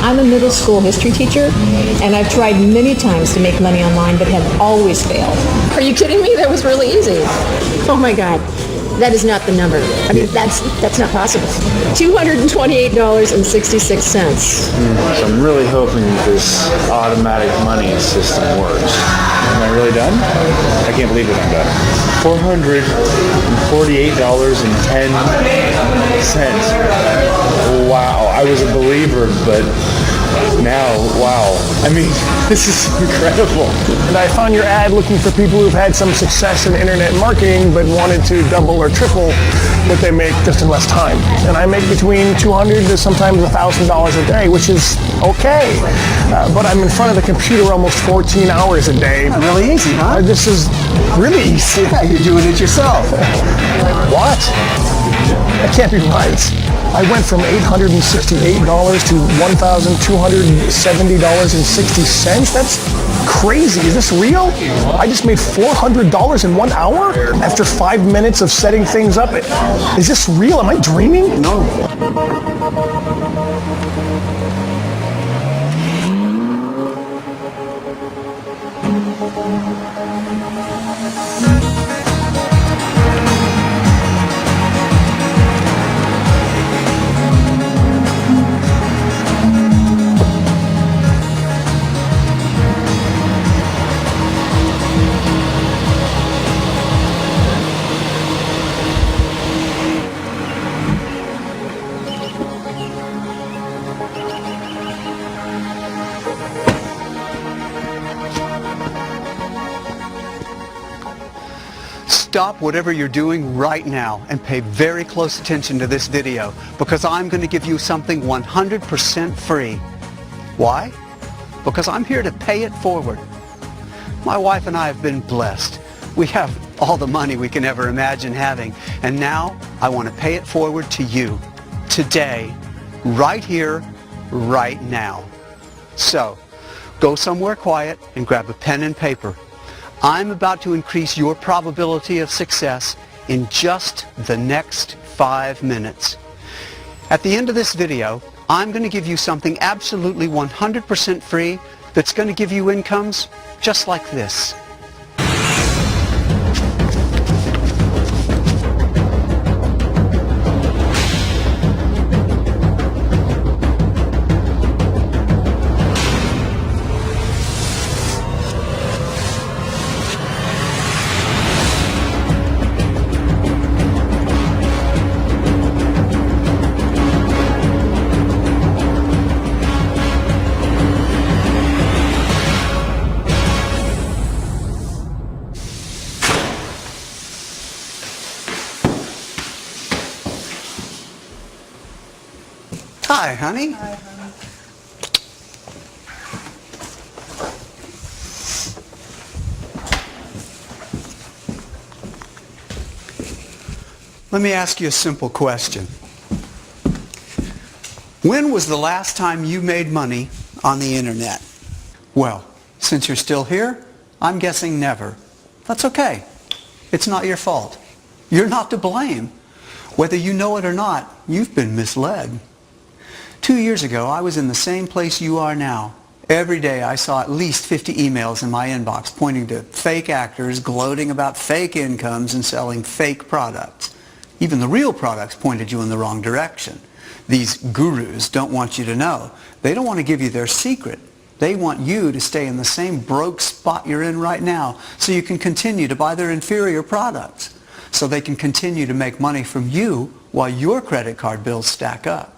I'm a middle school history teacher, and I've tried many times to make money online, but have always failed. Are you kidding me? That was really easy. Oh my God. That is not the number. I mean, that's not possible. $228.66. So I'm really hoping this automatic money system works. Am I really done? I can't believe that I'm done. $448.10. Wow, I was a believer, but now, wow. I mean, this is incredible. And I found your ad looking for people who've had some success in internet marketing but wanted to double or triple what they make just in less time. And I make between $200 to sometimes $1,000 a day, which is okay. But I'm in front of the computer almost 14 hours a day. Really easy, huh? This is really easy. Yeah, you're doing it yourself. What? That can't be right. I went from $868 to $1,270.60. That's crazy. Is this real? I just made $400 in 1 hour after 5 minutes of setting things up. Is this real? Am I dreaming? No. Stop whatever you're doing right now and pay very close attention to this video, because I'm going to give you something 100% free. Why? Because I'm here to pay it forward. My wife and I have been blessed. We have all the money we can ever imagine having, and now I want to pay it forward to you today, right here, right now. So, go somewhere quiet and grab a pen and paper. I'm about to increase your probability of success in just the next 5 minutes. At the end of this video, I'm going to give you something absolutely 100% free that's going to give you incomes just like this. Hi, honey. Hi, honey. Let me ask you a simple question. When was the last time you made money on the internet? Well, since you're still here, I'm guessing never. That's okay. It's not your fault. You're not to blame. Whether you know it or not, you've been misled. 2 years ago, I was in the same place you are now. Every day I saw at least 50 emails in my inbox pointing to fake actors gloating about fake incomes and selling fake products. Even the real products pointed you in the wrong direction. These gurus don't want you to know. They don't want to give you their secret. They want you to stay in the same broke spot you're in right now so you can continue to buy their inferior products, so they can continue to make money from you while your credit card bills stack up.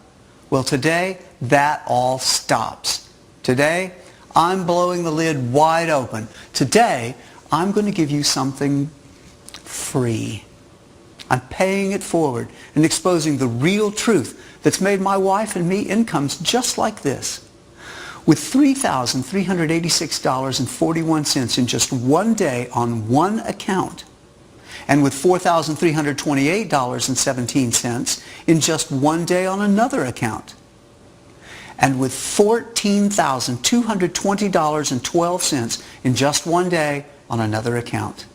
Well, today, that all stops. Today, I'm blowing the lid wide open. Today, I'm going to give you something free. I'm paying it forward and exposing the real truth that's made my wife and me incomes just like this. With $3,386.41 in just one day on one account, and with $4,328.17 in just one day on another account, and with $14,220.12 in just one day on another account.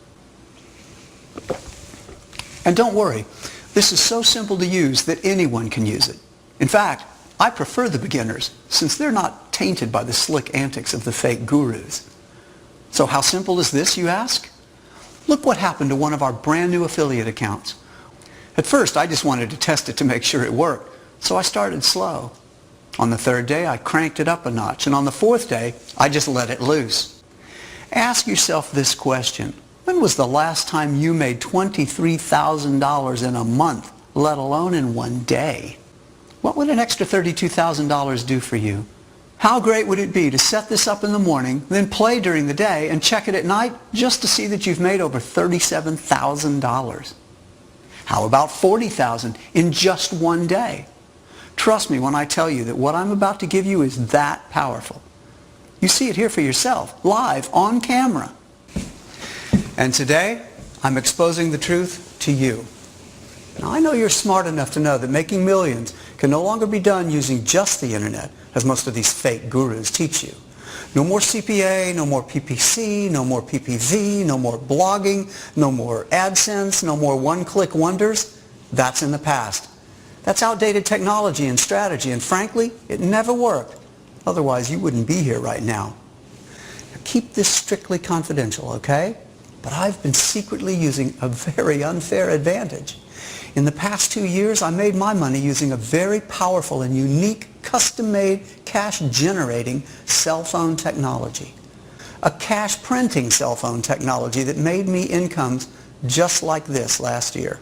And don't worry, this is so simple to use that anyone can use it. In fact, I prefer the beginners since they're not tainted by the slick antics of the fake gurus. So how simple is this, you ask? Look what happened to one of our brand new affiliate accounts. At first, I just wanted to test it to make sure it worked, so I started slow. On the third day, I cranked it up a notch, and on the fourth day, I just let it loose. Ask yourself this question. When was the last time you made $23,000 in a month, let alone in one day? What would an extra $32,000 do for you? How great would it be to set this up in the morning, then play during the day, and check it at night just to see that you've made over $37,000? How about $40,000 in just one day? Trust me when I tell you that what I'm about to give you is that powerful. You see it here for yourself, live, on camera. And today, I'm exposing the truth to you. Now, I know you're smart enough to know that making millions can no longer be done using just the internet, as most of these fake gurus teach you. No more CPA, no more PPC, no more PPV, no more blogging, no more AdSense, no more one-click wonders. That's in the past. That's outdated technology and strategy, and frankly, it never worked. Otherwise, you wouldn't be here right now. Now keep this strictly confidential, okay? But I've been secretly using a very unfair advantage. In the past 2 years, I made my money using a very powerful and unique custom-made cash-generating cell phone technology. A cash-printing cell phone technology that made me incomes just like this last year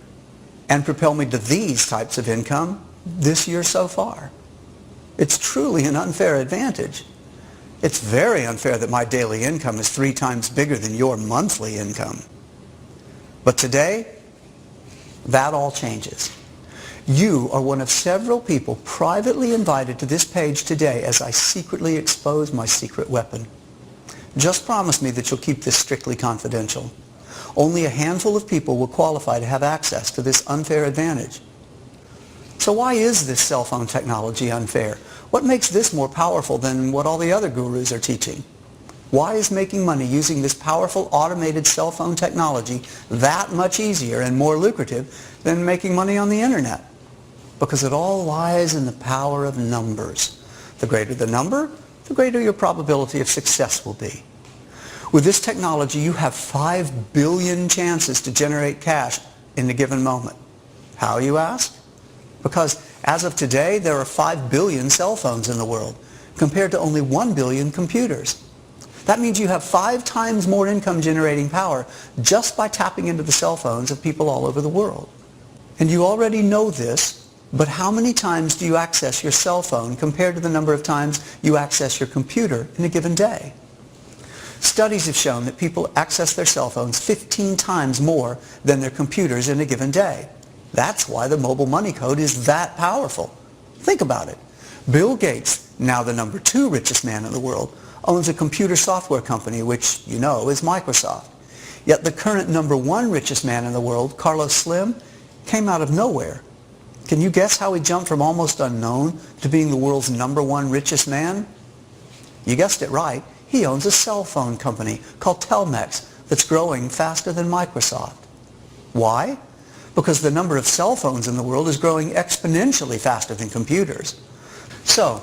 and propelled me to these types of income this year so far. It's truly an unfair advantage. It's very unfair that my daily income is 3 times bigger than your monthly income. But today, that all changes. You are one of several people privately invited to this page today as I secretly expose my secret weapon. Just promise me that you'll keep this strictly confidential. Only a handful of people will qualify to have access to this unfair advantage. So why is this cell phone technology unfair? What makes this more powerful than what all the other gurus are teaching? Why is making money using this powerful automated cell phone technology that much easier and more lucrative than making money on the internet? Because it all lies in the power of numbers. The greater the number, the greater your probability of success will be. With this technology, you have 5 billion chances to generate cash in a given moment. How, you ask? Because as of today, there are 5 billion cell phones in the world, compared to only 1 billion computers. That means you have 5 times more income generating power just by tapping into the cell phones of people all over the world. And you already know this, but how many times do you access your cell phone compared to the number of times you access your computer in a given day? Studies have shown that people access their cell phones 15 times more than their computers in a given day. That's why the mobile money code is that powerful. Think about it. Bill Gates, now the number 2 richest man in the world, owns a computer software company, which you know is Microsoft. Yet the current number 1 richest man in the world, Carlos Slim, came out of nowhere. Can you guess how he jumped from almost unknown to being the world's number 1 richest man? You guessed it right. He owns a cell phone company called Telmex that's growing faster than Microsoft. Why? Because the number of cell phones in the world is growing exponentially faster than computers. So,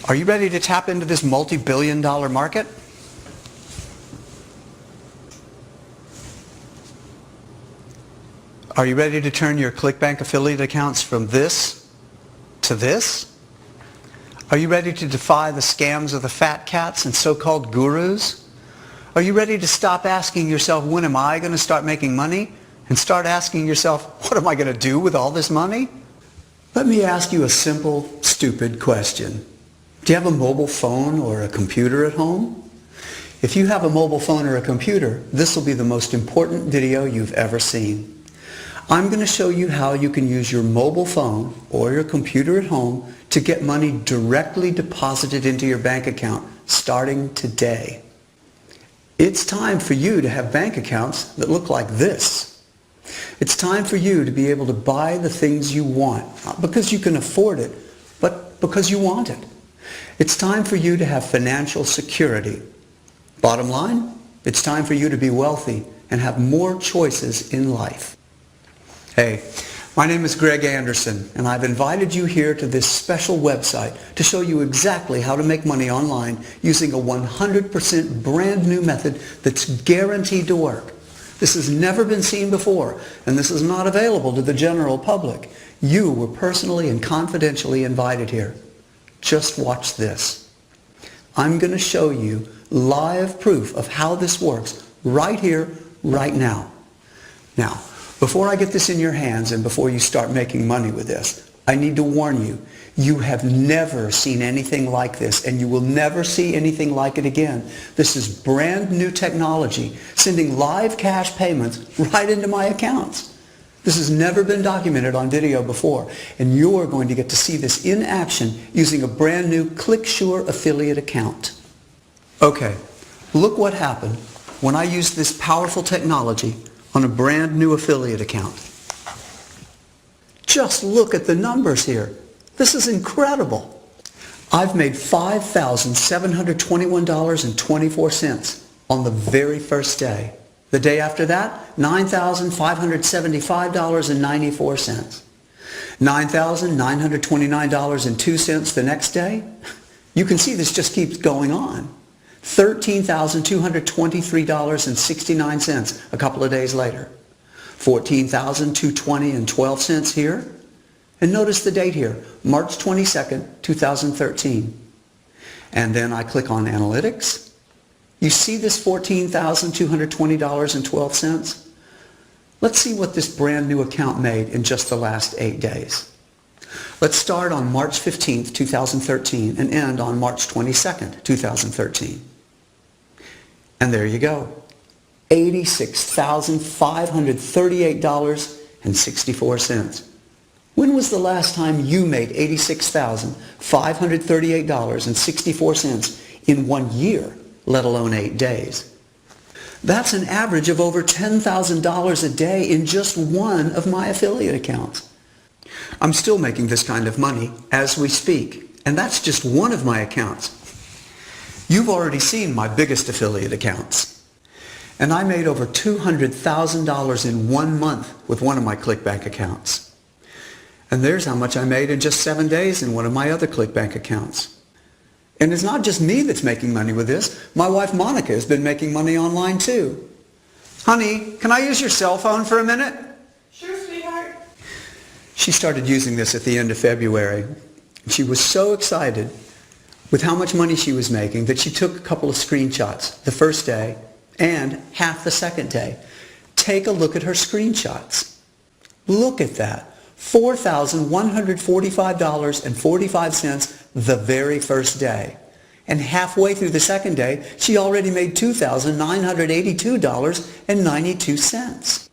are you ready to tap into this multi-billion-dollar market? Are you ready to turn your ClickBank affiliate accounts from this to this? Are you ready to defy the scams of the fat cats and so-called gurus? Are you ready to stop asking yourself, when am I going to start making money? And start asking yourself, what am I going to do with all this money? Let me ask you a simple, stupid question. Do you have a mobile phone or a computer at home? If you have a mobile phone or a computer, this will be the most important video you've ever seen. I'm going to show you how you can use your mobile phone or your computer at home to get money directly deposited into your bank account starting today. It's time for you to have bank accounts that look like this. It's time for you to be able to buy the things you want, not because you can afford it, but because you want it. It's time for you to have financial security. Bottom line, it's time for you to be wealthy and have more choices in life. Hey, My name is Greg Anderson, and I've invited you here to this special website to show you exactly how to make money online using a 100% brand new method that's guaranteed to work. This has never been seen before, and this is not available to the general public. You were personally and confidentially invited here. Just watch this. I'm going to show you live proof of how this works right here, right now. Now, before I get this in your hands and before you start making money with this, I need to warn you, you have never seen anything like this, and you will never see anything like it again. This is brand new technology, sending live cash payments right into my accounts. This has never been documented on video before, and you're going to get to see this in action using a brand new ClickSure affiliate account. Okay, look what happened when I used this powerful technology on a brand new affiliate account. Just look at the numbers here. This is incredible. I've made $5,721.24 on the very first day. The day after that, $9,575.94. $9,929.02 the next day. You can see this just keeps going on. $13,223.69 a couple of days later. $14,220.12 here. And notice the date here, March 22nd, 2013. And then I click on Analytics. You see this $14,220.12? Let's see what this brand new account made in just the last 8 days. Let's start on March 15th, 2013 and end on March 22nd, 2013. And there you go. $86,538.64. When was the last time you made $86,538.64 in 1 year, let alone 8 days? That's an average of over $10,000 a day in just one of my affiliate accounts. I'm still making this kind of money as we speak, and that's just one of my accounts. You've already seen my biggest affiliate accounts. And I made over $200,000 in 1 month with one of my ClickBank accounts. And there's how much I made in just 7 days in one of my other ClickBank accounts. And it's not just me that's making money with this. My wife Monica has been making money online too. Honey, can I use your cell phone for a minute? Sure, sweetheart. She started using this at the end of February. She was so excited with how much money she was making that she took a couple of screenshots the first day and half the second day. Take a look at her screenshots. Look at that. $4,145.45 the very first day. And halfway through the second day, she already made $2,982.92.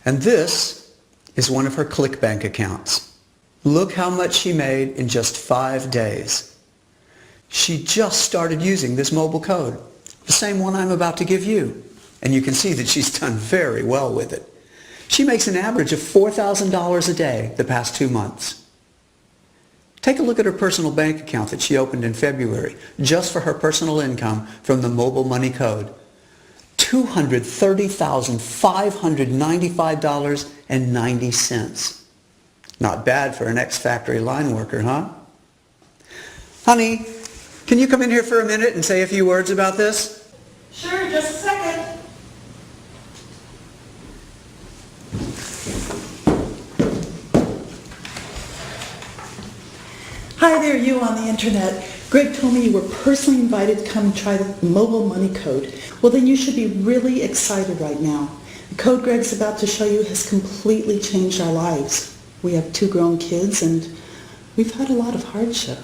And this is one of her ClickBank accounts. Look how much she made in just 5 days. She just started using this mobile code, the same one I'm about to give you. And you can see that she's done very well with it. She makes an average of $4,000 a day the past 2 months. Take a look at her personal bank account that she opened in February, just for her personal income from the mobile money code. $230,595.90. Not bad for an ex-factory line worker, huh? Honey, can you come in here for a minute and say a few words about this? Sure, just a second. Hi there, you on the internet. Greg told me you were personally invited to come and try the mobile money code. Well, then you should be really excited right now. The code Greg's about to show you has completely changed our lives. We have 2 grown kids and we've had a lot of hardship.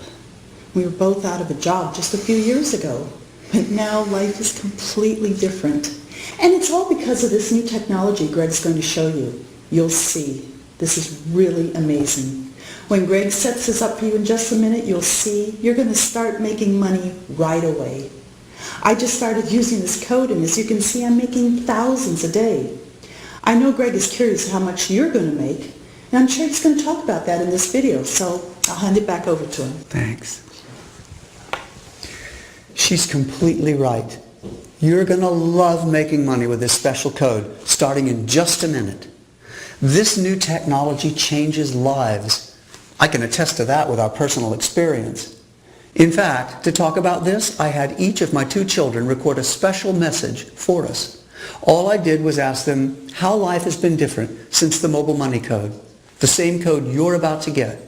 We were both out of a job just a few years ago. But now life is completely different. And it's all because of this new technology Greg's going to show you. You'll see. This is really amazing. When Greg sets this up for you in just a minute, you'll see you're going to start making money right away. I just started using this code, and as you can see, I'm making thousands a day. I know Greg is curious how much you're going to make, and I'm sure he's going to talk about that in this video, so I'll hand it back over to him. Thanks. She's completely right. You're going to love making money with this special code. starting in just a minute. This new technology changes lives. I can attest to that with our personal experience. In fact, to talk about this, I had each of my 2 children record a special message for us. All I did was ask them how life has been different since the mobile money code, the same code you're about to get,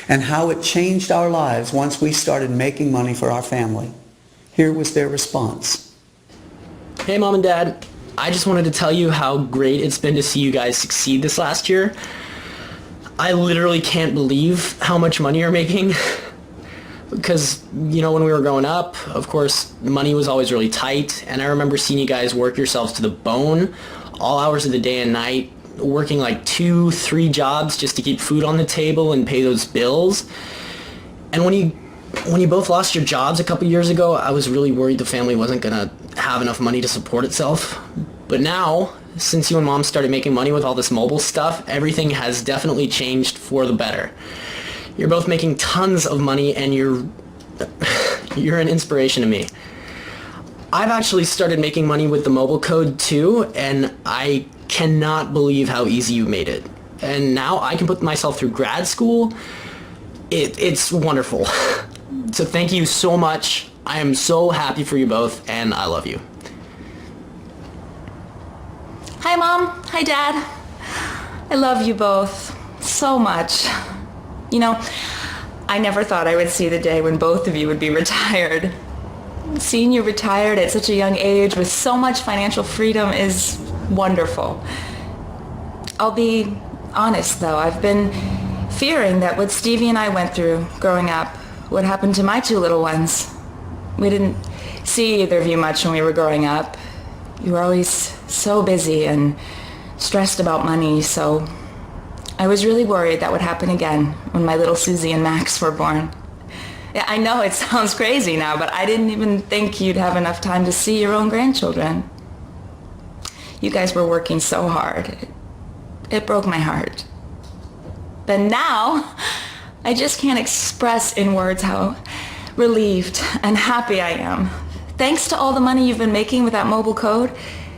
and how it changed our lives once we started making money for our family. Here was their response. Hey Mom and Dad, I just wanted to tell you how great it's been to see you guys succeed this last year. I literally can't believe how much money you're making. Because, you know, when we were growing up, of course, money was always really tight, and I remember seeing you guys work yourselves to the bone, all hours of the day and night, working like 2-3 jobs just to keep food on the table and pay those bills. And when you both lost your jobs a couple years ago, I was really worried the family wasn't gonna have enough money to support itself. But now, since you and Mom started making money with all this mobile stuff, everything has definitely changed for the better. You're both making tons of money, and you're an inspiration to me. I've actually started making money with the mobile code too, and I cannot believe how easy you made it. And now I can put myself through grad school. It's wonderful. So thank you so much. I am so happy for you both, and I love you. Hi Mom, hi Dad. I love you both so much. You know, I never thought I would see the day when both of you would be retired. Seeing you retired at such a young age with so much financial freedom is wonderful. I'll be honest though, I've been fearing that what Stevie and I went through growing up would happen to my 2 little ones. We didn't see either of you much when we were growing up. You were always so busy and stressed about money, so I was really worried that would happen again when my little Susie and Max were born. Yeah, I know it sounds crazy now, but I didn't even think you'd have enough time to see your own grandchildren. You guys were working so hard. It broke my heart. But now, I just can't express in words how relieved and happy I am. Thanks to all the money you've been making with that mobile code,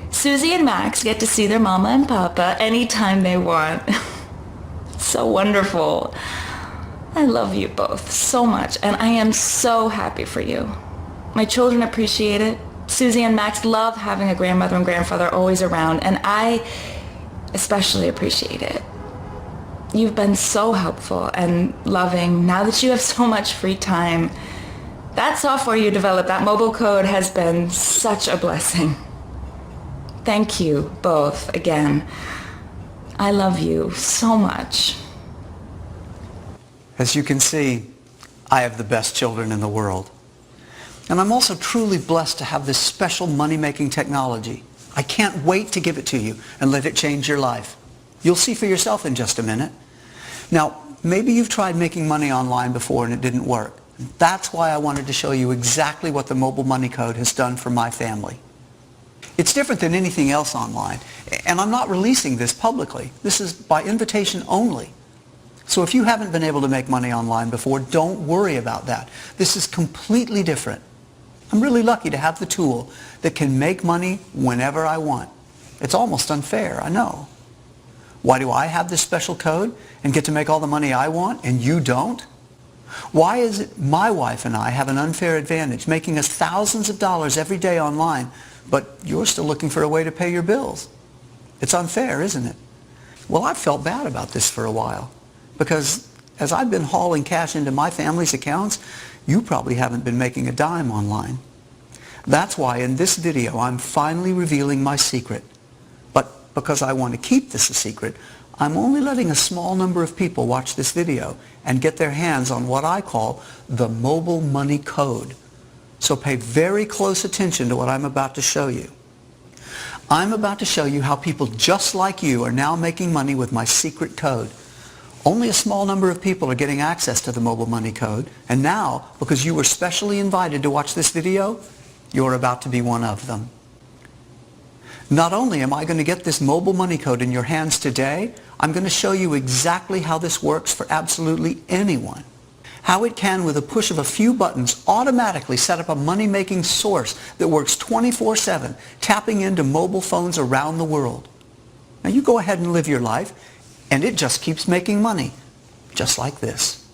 Susie and Max get to see their mama and papa anytime they want. So wonderful. I love you both so much, and I am so happy for you. My children appreciate it. Susie and Max love having a grandmother and grandfather always around, and I especially appreciate it. You've been so helpful and loving now that you have so much free time. That software you developed, that mobile code, has been such a blessing. Thank you both again. I love you so much. As you can see, I have the best children in the world. And I'm also truly blessed to have this special money-making technology. I can't wait to give it to you and let it change your life. You'll see for yourself in just a minute. Now, maybe you've tried making money online before and it didn't work. That's why I wanted to show you exactly what the mobile money code has done for my family. It's different than anything else online, and I'm not releasing this publicly. This is by invitation only. So if you haven't been able to make money online before, don't worry about that. This is completely different. I'm really lucky to have the tool that can make money whenever I want. It's almost unfair, I know. Why do I have this special code and get to make all the money I want and you don't? Why is it my wife and I have an unfair advantage, making us thousands of dollars every day online, but you're still looking for a way to pay your bills? It's unfair, isn't it? Well, I've felt bad about this for a while, because as I've been hauling cash into my family's accounts, you probably haven't been making a dime online. That's why in this video I'm finally revealing my secret. But because I want to keep this a secret, I'm only letting a small number of people watch this video and get their hands on what I call the mobile money code. So pay very close attention to what I'm about to show you. I'm about to show you how people just like you are now making money with my secret code. Only a small number of people are getting access to the mobile money code, and now, because you were specially invited to watch this video, you're about to be one of them. Not only am I going to get this mobile money code in your hands today, I'm going to show you exactly how this works for absolutely anyone. How it can, with a push of a few buttons, automatically set up a money-making source that works 24/7, tapping into mobile phones around the world. Now you go ahead and live your life, and it just keeps making money, just like this.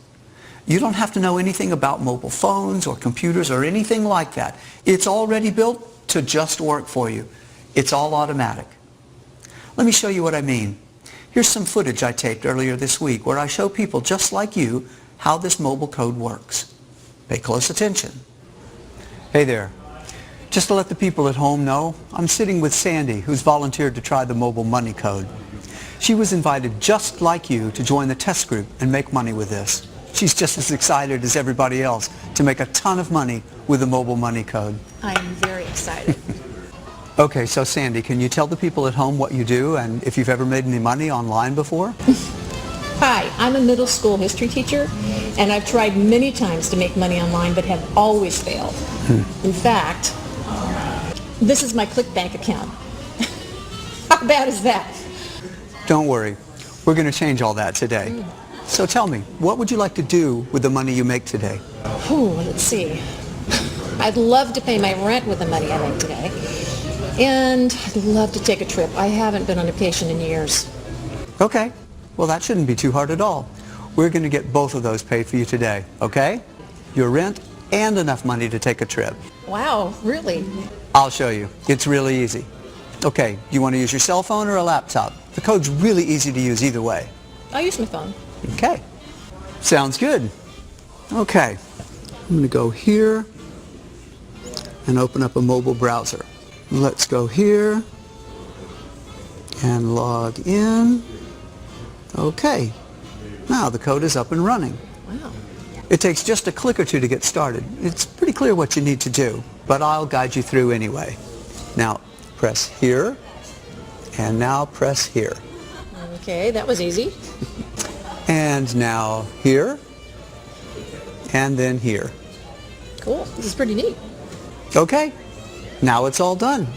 You don't have to know anything about mobile phones or computers or anything like that. It's already built to just work for you. It's all automatic. Let me show you what I mean. Here's some footage I taped earlier this week where I show people just like you how this mobile code works. Pay close attention. Hey there. Just to let the people at home know, I'm sitting with Sandy, who's volunteered to try the mobile money code. She was invited just like you to join the test group and make money with this. She's just as excited as everybody else to make a ton of money with the mobile money code. I am very excited. Okay, so Sandy, can you tell the people at home what you do and if you've ever made any money online before? Hi, I'm a middle school history teacher, and I've tried many times to make money online, but have always failed. In fact, this is my ClickBank account. How bad is that? Don't worry. We're going to change all that today. So tell me, what would you like to do with the money you make today? Let's see. I'd love to pay my rent with the money I make today. And I'd love to take a trip. I haven't been on vacation in years. Okay. Well, that shouldn't be too hard at all. We're going to get both of those paid for you today, okay? Your rent and enough money to take a trip. Wow, really? I'll show you. It's really easy. Okay, you want to use your cell phone or a laptop? The code's really easy to use either way. I'll use my phone. Okay. Sounds good. Okay. I'm going to go here and open up a mobile browser. Let's go here and log in. Okay. Now the code is up and running. Wow. It takes just a click or two to get started. It's pretty clear what you need to do, but I'll guide you through anyway. Now press here and now press here. Okay, that was easy. And now here and then here. Cool. This is pretty neat. Okay. Now it's all done.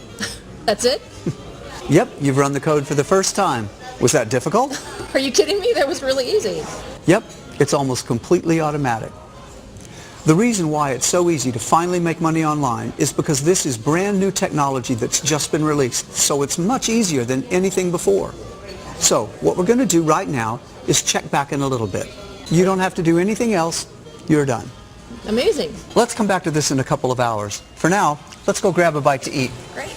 That's it? Yep, you've run the code for the first time. Was that difficult? Are you kidding me? That was really easy. Yep, it's almost completely automatic. The reason why it's so easy to finally make money online is because this is brand new technology that's just been released, so it's much easier than anything before. So what we're going to do right now is check back in a little bit. You don't have to do anything else. You're done. Amazing. Let's come back to this in a couple of hours. For now, let's go grab a bite to eat. Great.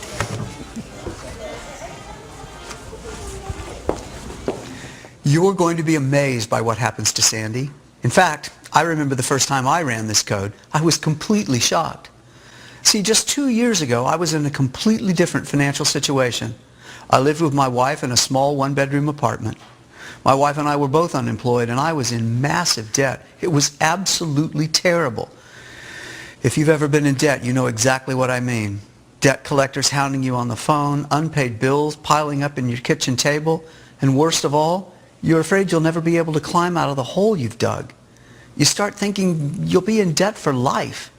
You're going to be amazed by what happens to Sandy. In fact, I remember the first time I ran this code, I was completely shocked. See, just 2 years ago, I was in a completely different financial situation. I lived with my wife in a small one-bedroom apartment. My wife and I were both unemployed, and I was in massive debt. It was absolutely terrible. If you've ever been in debt, you know exactly what I mean. Debt collectors hounding you on the phone, unpaid bills piling up in your kitchen table, and worst of all, you're afraid you'll never be able to climb out of the hole you've dug. You start thinking you'll be in debt for life.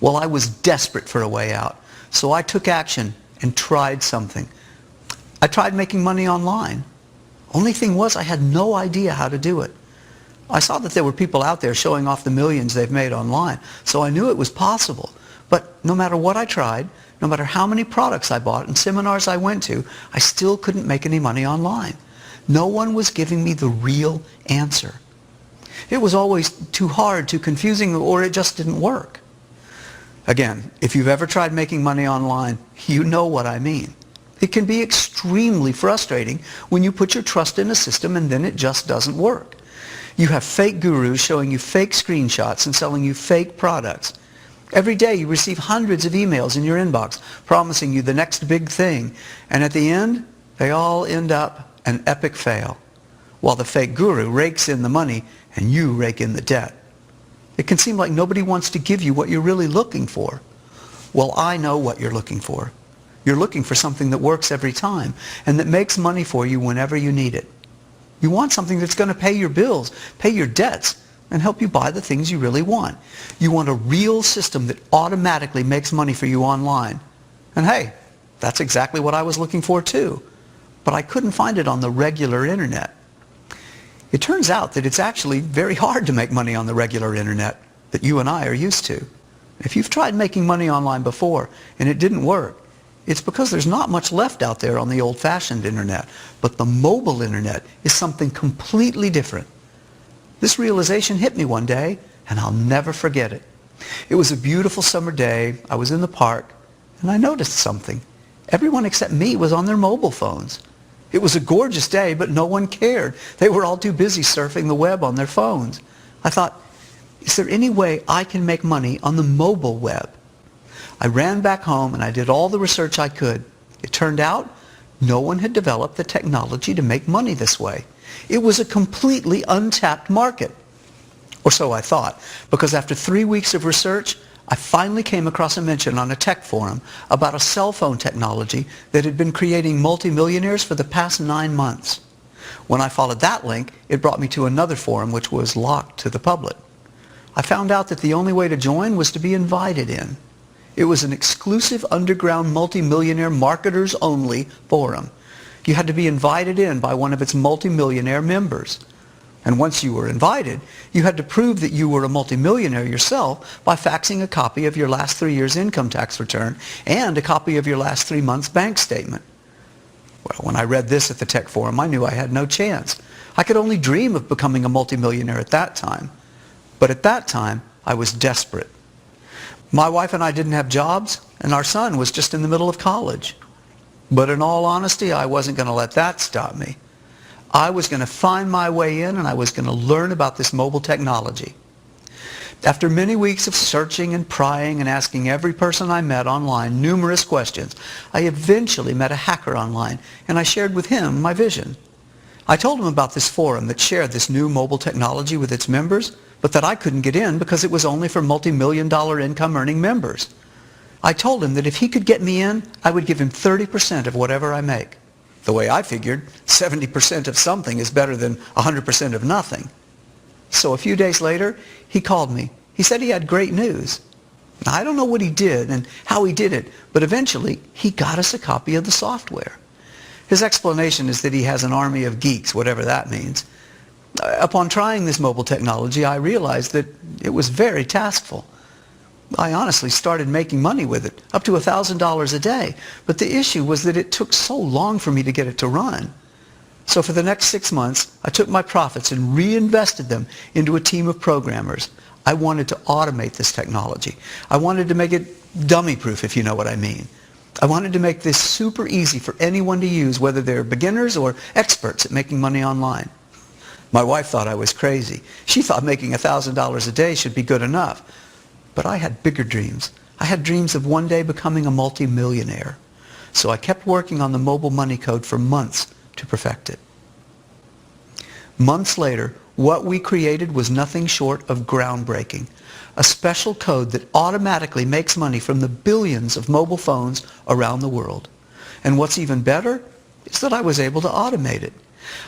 Well, I was desperate for a way out, so I took action and tried something. I tried making money online. Only thing was I had no idea how to do it. I saw that there were people out there showing off the millions they've made online, so I knew it was possible. But no matter what I tried, no matter how many products I bought and seminars I went to, I still couldn't make any money online. No one was giving me the real answer. It was always too hard, too confusing, or it just didn't work. Again, if you've ever tried making money online, you know what I mean. It can be extremely frustrating when you put your trust in a system and then it just doesn't work. You have fake gurus showing you fake screenshots and selling you fake products. Every day you receive hundreds of emails in your inbox promising you the next big thing, and at the end, they all end up an epic fail, while the fake guru rakes in the money and you rake in the debt. It can seem like nobody wants to give you what you're really looking for. Well, I know what you're looking for. You're looking for something that works every time and that makes money for you whenever you need it. You want something that's going to pay your bills, pay your debts, and help you buy the things you really want. You want a real system that automatically makes money for you online. And hey, that's exactly what I was looking for too. But I couldn't find it on the regular internet. It turns out that it's actually very hard to make money on the regular internet that you and I are used to. If you've tried making money online before and it didn't work, it's because there's not much left out there on the old-fashioned internet. But the mobile internet is something completely different. This realization hit me one day, and I'll never forget it. It was a beautiful summer day. I was in the park, and I noticed something. Everyone except me was on their mobile phones. It was a gorgeous day, but no one cared. They were all too busy surfing the web on their phones. I thought, is there any way I can make money on the mobile web? I ran back home and I did all the research I could. It turned out no one had developed the technology to make money this way. It was a completely untapped market. Or so I thought, because after 3 weeks of research, I finally came across a mention on a tech forum about a cell phone technology that had been creating multimillionaires for the past 9 months. When I followed that link, it brought me to another forum which was locked to the public. I found out that the only way to join was to be invited in. It was an exclusive underground multimillionaire marketers only forum. You had to be invited in by one of its multimillionaire members. And once you were invited, you had to prove that you were a multimillionaire yourself by faxing a copy of your last 3 years' income tax return and a copy of your last 3 months' bank statement. Well, when I read this at the tech forum, I knew I had no chance. I could only dream of becoming a multimillionaire at that time. But at that time, I was desperate. My wife and I didn't have jobs, and our son was just in the middle of college. But in all honesty, I wasn't going to let that stop me. I was going to find my way in, and I was going to learn about this mobile technology. After many weeks of searching and prying and asking every person I met online numerous questions, I eventually met a hacker online, and I shared with him my vision. I told him about this forum that shared this new mobile technology with its members, but that I couldn't get in because it was only for multi-million-dollar income-earning members. I told him that if he could get me in, I would give him 30% of whatever I make. The way I figured, 70% of something is better than 100% of nothing. So a few days later, he called me. He said he had great news. Now, I don't know what he did and how he did it, but eventually he got us a copy of the software. His explanation is that he has an army of geeks, whatever that means. Upon trying this mobile technology, I realized that it was very taskful. I honestly started making money with it, up to $1,000 a day. But the issue was that it took so long for me to get it to run. So for the next 6 months, I took my profits and reinvested them into a team of programmers. I wanted to automate this technology. I wanted to make it dummy-proof, if you know what I mean. I wanted to make this super easy for anyone to use, whether they're beginners or experts at making money online. My wife thought I was crazy. She thought making $1,000 a day should be good enough. But I had bigger dreams. I had dreams of one day becoming a multi-millionaire. So I kept working on the mobile money code for months to perfect it. Months later, what we created was nothing short of groundbreaking. A special code that automatically makes money from the billions of mobile phones around the world. And what's even better is that I was able to automate it.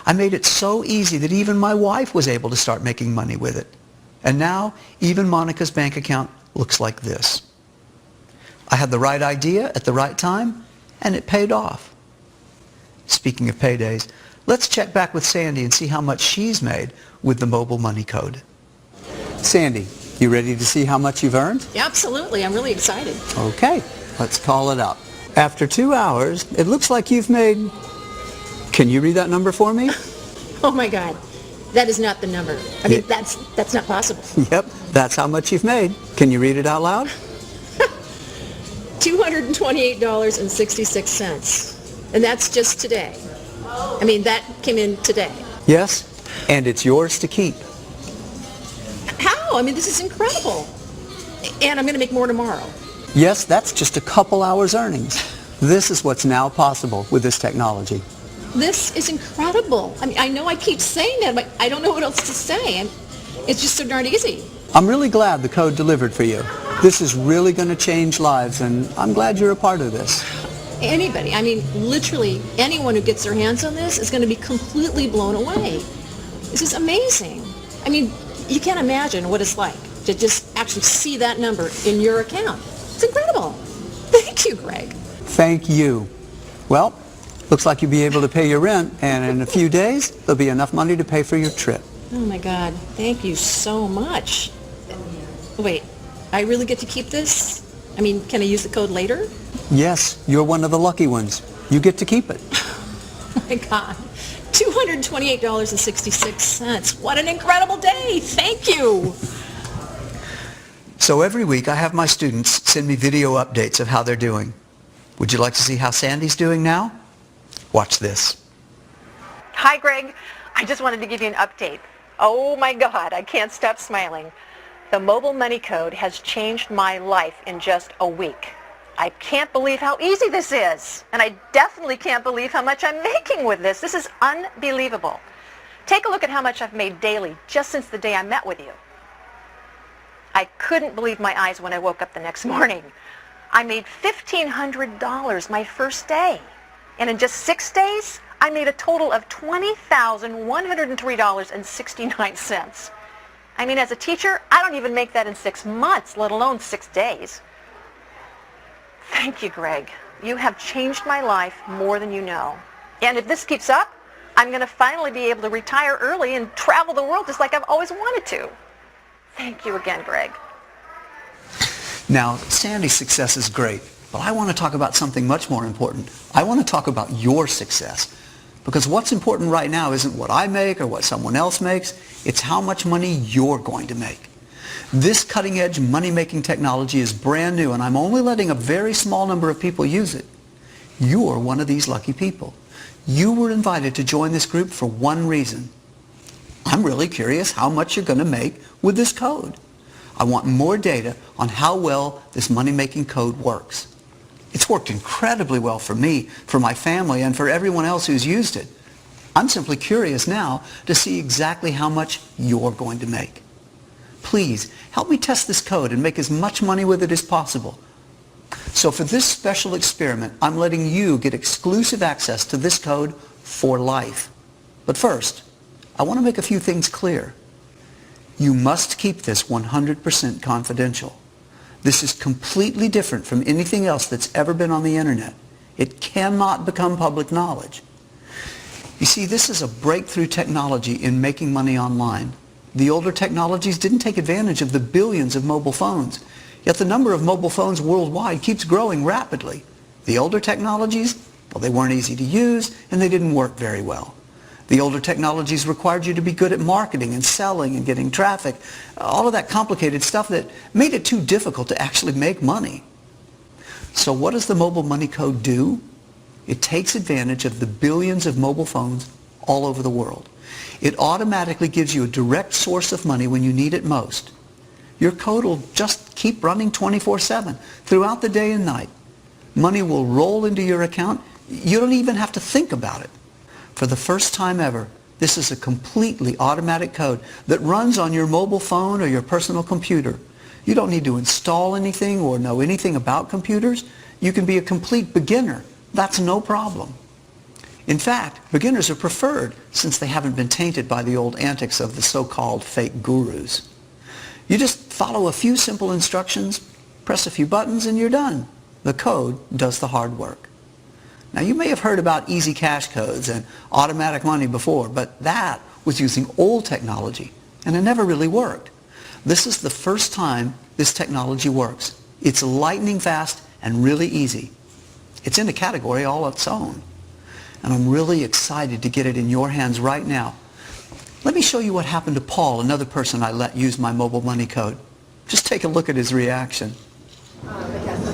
I made it so easy that even my wife was able to start making money with it. And now, even Monica's bank account looks like this. I had the right idea at the right time, and it paid off. Speaking of paydays, let's check back with Sandy and see how much she's made with the mobile money code. Sandy, you ready to see how much you've earned? Yeah, absolutely. I'm really excited. Okay, let's call it up. After 2 hours, it looks like you've made... Can you read that number for me? Oh my God. That is not the number. I mean, that's not possible. Yep, that's how much you've made. Can you read it out loud? $228.66. And that's just today. I mean, that came in today. Yes, and it's yours to keep. How? I mean, this is incredible. And I'm going to make more tomorrow. Yes, that's just a couple hours earnings. This is what's now possible with this technology. This is incredible. I mean, I know I keep saying that, but I don't know what else to say. And it's just so darn easy. I'm really glad the code delivered for you. This is really going to change lives, and I'm glad you're a part of this. Anybody, I mean, literally anyone who gets their hands on this is going to be completely blown away. This is amazing. I mean, you can't imagine what it's like to just actually see that number in your account. It's incredible. Thank you, Greg. Thank you. Well, looks like you'll be able to pay your rent, and in a few days, there'll be enough money to pay for your trip. Oh my God, thank you so much. Wait, I really get to keep this? I mean, can I use the code later? Yes, you're one of the lucky ones. You get to keep it. Oh my God. $228.66. What an incredible day. Thank you. So every week I have my students send me video updates of how they're doing. Would you like to see how Sandy's doing now? Watch this. Hi, Greg. I just wanted to give you an update. Oh my God, I can't stop smiling. The mobile money code has changed my life in just a week. I can't believe how easy this is. And I definitely can't believe how much I'm making with this. This is unbelievable. Take a look at how much I've made daily just since the day I met with you. I couldn't believe my eyes when I woke up the next morning. I made $1,500 my first day. And in just 6 days, I made a total of $20,103.69. I mean, as a teacher, I don't even make that in 6 months, let alone 6 days. Thank you, Greg. You have changed my life more than you know. And if this keeps up, I'm going to finally be able to retire early and travel the world just like I've always wanted to. Thank you again, Greg. Now, Sandy's success is great, but I want to talk about something much more important. I want to talk about your success. Because what's important right now isn't what I make or what someone else makes. It's how much money you're going to make. This cutting-edge money-making technology is brand new, and I'm only letting a very small number of people use it. You're one of these lucky people. You were invited to join this group for one reason. I'm really curious how much you're going to make with this code. I want more data on how well this money-making code works. It's worked incredibly well for me, for my family, and for everyone else who's used it. I'm simply curious now to see exactly how much you're going to make. Please, help me test this code and make as much money with it as possible. So for this special experiment, I'm letting you get exclusive access to this code for life. But first, I want to make a few things clear. You must keep this 100% confidential. This is completely different from anything else that's ever been on the internet. It cannot become public knowledge. You see, this is a breakthrough technology in making money online. The older technologies didn't take advantage of the billions of mobile phones. Yet the number of mobile phones worldwide keeps growing rapidly. The older technologies, well, they weren't easy to use and they didn't work very well. The older technologies required you to be good at marketing and selling and getting traffic, all of that complicated stuff that made it too difficult to actually make money. So what does the mobile money code do? It takes advantage of the billions of mobile phones all over the world. It automatically gives you a direct source of money when you need it most. Your code will just keep running 24/7 throughout the day and night. Money will roll into your account. You don't even have to think about it. For the first time ever, this is a completely automatic code that runs on your mobile phone or your personal computer. You don't need to install anything or know anything about computers. You can be a complete beginner. That's no problem. In fact, beginners are preferred since they haven't been tainted by the old antics of the so-called fake gurus. You just follow a few simple instructions, press a few buttons, and you're done. The code does the hard work. Now, you may have heard about easy cash codes and automatic money before, but that was using old technology, and it never really worked. This is the first time this technology works. It's lightning fast and really easy. It's in a category all its own. And I'm really excited to get it in your hands right now. Let me show you what happened to Paul, another person I let use my mobile money code. Just take a look at his reaction.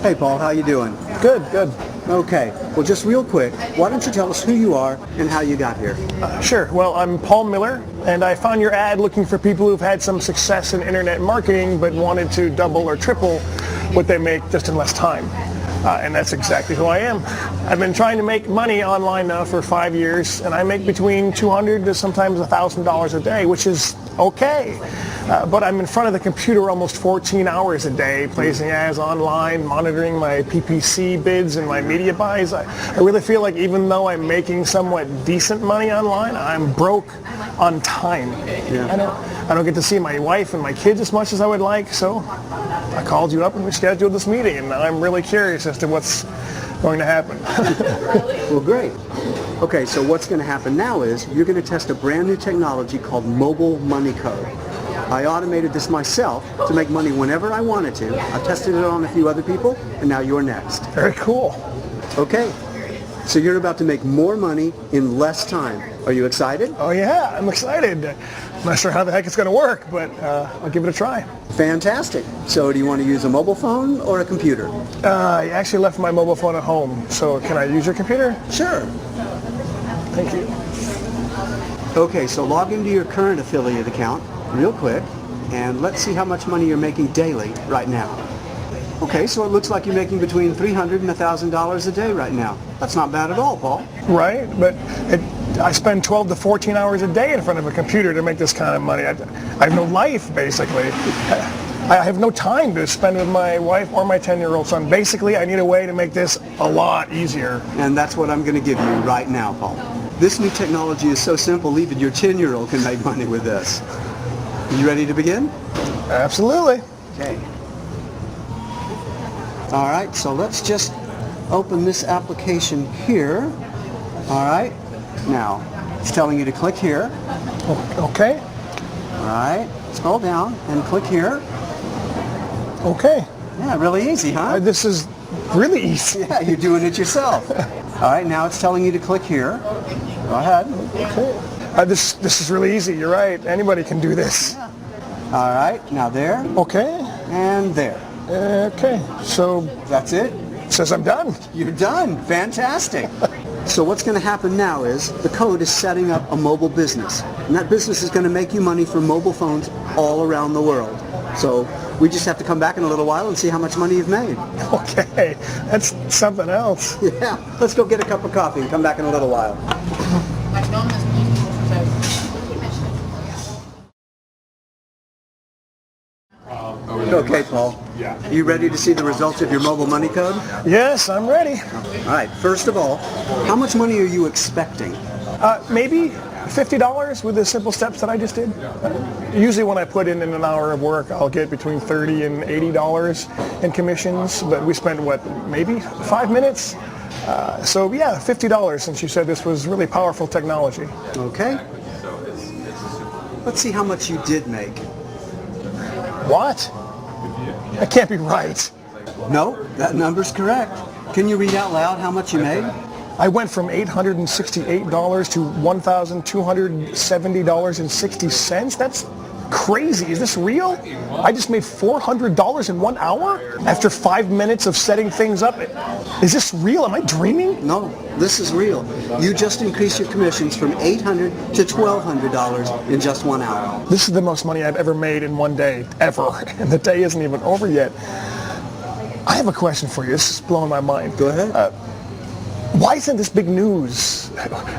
Hey, Paul, how you doing? Good, good. Okay. Well, just real quick, why don't you tell us who you are and how you got here? Sure. Well, I'm Paul Miller, and I found your ad looking for people who've had some success in internet marketing but wanted to double or triple what they make just in less time. And that's exactly who I am. I've been trying to make money online now for 5 years, and I make between $200 to sometimes $1,000 a day, which is okay. But I'm in front of the computer almost 14 hours a day, placing ads online, monitoring my PPC bids and my media buys. I really feel like even though I'm making somewhat decent money online, I'm broke on time. Yeah. I don't get to see my wife and my kids as much as I would like, so I called you up and we scheduled this meeting, and I'm really curious as to what's going to happen. Well, great. Okay, so what's going to happen now is you're going to test a brand new technology called mobile money code. I automated this myself to make money whenever I wanted to. I've tested it on a few other people, and now you're next. Very cool. Okay, so you're about to make more money in less time. Are you excited? Oh yeah, I'm excited. I'm not sure how the heck it's going to work, but I'll give it a try. Fantastic. So do you want to use a mobile phone or a computer? I actually left my mobile phone at home, so can I use your computer? Sure. Thank you. Okay, so log into your current affiliate account real quick, and let's see how much money you're making daily right now. Okay, so it looks like you're making between $300 and $1,000 a day right now. That's not bad at all, Paul. Right, but I spend 12 to 14 hours a day in front of a computer to make this kind of money. I have no life, basically. I have no time to spend with my wife or my 10-year-old son. Basically, I need a way to make this a lot easier. And that's what I'm going to give you right now, Paul. This new technology is so simple, even your 10-year-old can make money with this. You ready to begin? Absolutely. Okay. All right, so let's just open this application here. All right. Now, it's telling you to click here. Okay. All right. Scroll down and click here. Okay. Yeah, really easy, huh? This is really easy. Yeah, you're doing it yourself. All right, now it's telling you to click here. Go ahead. Okay. This is really easy. You're right. Anybody can do this. Yeah. All right, now there. Okay. And there. Okay. So that's it? Says I'm done. You're done. Fantastic. So what's going to happen now is the code is setting up a mobile business. And that business is going to make you money from mobile phones all around the world. So we just have to come back in a little while and see how much money you've made. Okay. That's something else. Yeah. Let's go get a cup of coffee and come back in a little while. Okay, Paul. Are you ready to see the results of your mobile money code? Yes, I'm ready. All right. First of all, how much money are you expecting? Maybe $50 with the simple steps that I just did. Usually when I put in an hour of work, I'll get between $30 and $80 in commissions, but we spent, what, maybe 5 minutes? So yeah, $50 since you said this was really powerful technology. Okay. Let's see how much you did make. What? That can't be right. No, that number's correct. Can you read out loud how much you made? I went from $868 to $1,270.60. That's crazy. Is this real? I just made $400 in 1 hour after 5 minutes of setting things up. Is this real? Am I dreaming? No, this is real. You just increased your commissions from $800 to $1,200 in just 1 hour. This is the most money I've ever made in one day, ever. And the day isn't even over yet. I have a question for you. This is blowing my mind. Go ahead. Why isn't this big news